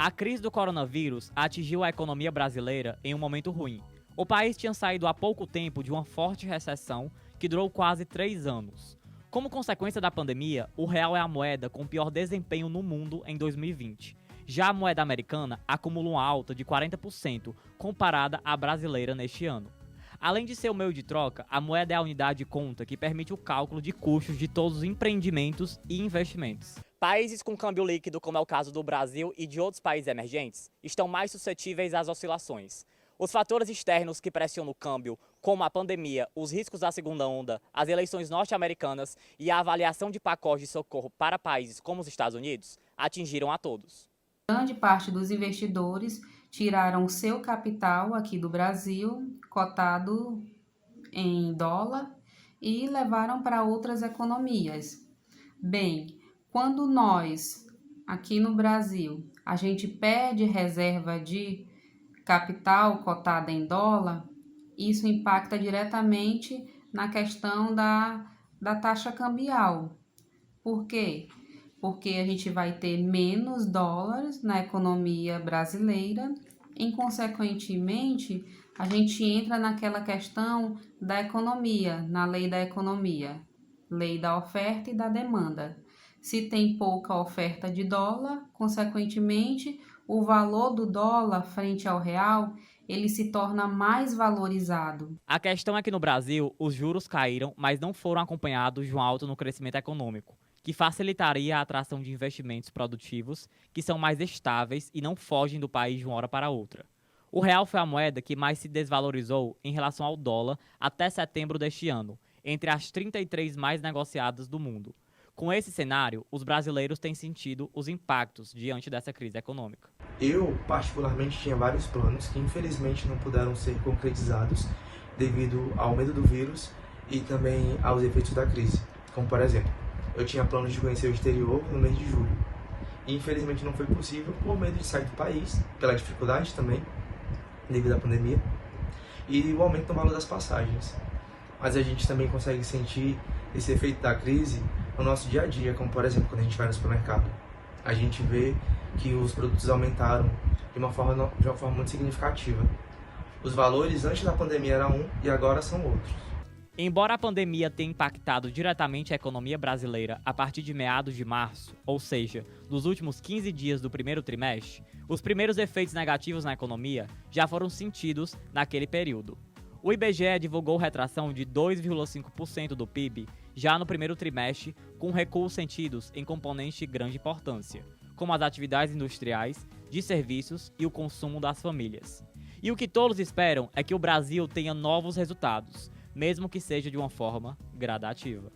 A crise do coronavírus atingiu a economia brasileira em um momento ruim. O país tinha saído há pouco tempo de uma forte recessão que durou quase 3 anos. Como consequência da pandemia, o real é a moeda com pior desempenho no mundo em 2020. Já a moeda americana acumula uma alta de 40% comparada à brasileira neste ano. Além de ser o meio de troca, a moeda é a unidade de conta que permite o cálculo de custos de todos os empreendimentos e investimentos. Países com câmbio líquido, como é o caso do Brasil e de outros países emergentes, estão mais suscetíveis às oscilações. Os fatores externos que pressionam o câmbio, como a pandemia, os riscos da segunda onda, as eleições norte-americanas e a avaliação de pacotes de socorro para países como os Estados Unidos, atingiram a todos. Grande parte dos investidores tiraram seu capital aqui do Brasil, cotado em dólar, e levaram para outras economias. Bem, quando nós, aqui no Brasil, a gente perde reserva de capital cotada em dólar, isso impacta diretamente na questão da taxa cambial. Por quê? Porque a gente vai ter menos dólares na economia brasileira e, consequentemente, a gente entra naquela questão da economia, na lei da economia, lei da oferta e da demanda. Se tem pouca oferta de dólar, consequentemente, o valor do dólar frente ao real, ele se torna mais valorizado. A questão é que no Brasil, os juros caíram, mas não foram acompanhados de uma alta no crescimento econômico, que facilitaria a atração de investimentos produtivos que são mais estáveis e não fogem do país de uma hora para outra. O real foi a moeda que mais se desvalorizou em relação ao dólar até setembro deste ano, entre as 33 mais negociadas do mundo. Com esse cenário, os brasileiros têm sentido os impactos diante dessa crise econômica. Eu, particularmente, tinha vários planos que infelizmente não puderam ser concretizados devido ao medo do vírus e também aos efeitos da crise. Como, por exemplo, eu tinha planos de conhecer o exterior no mês de julho. E infelizmente não foi possível por medo de sair do país, pela dificuldade também, devido à pandemia, e o aumento no valor das passagens. Mas a gente também consegue sentir esse efeito da crise no nosso dia a dia, como por exemplo, quando a gente vai no supermercado. A gente vê que os produtos aumentaram de uma forma muito significativa. Os valores antes da pandemia eram um e agora são outros. Embora a pandemia tenha impactado diretamente a economia brasileira a partir de meados de março, ou seja, dos últimos 15 dias do primeiro trimestre, os primeiros efeitos negativos na economia já foram sentidos naquele período. O IBGE divulgou retração de 2,5% do PIB já no primeiro trimestre, com recuos sentidos em componentes de grande importância, como as atividades industriais, de serviços e o consumo das famílias. E o que todos esperam é que o Brasil tenha novos resultados, mesmo que seja de uma forma gradativa.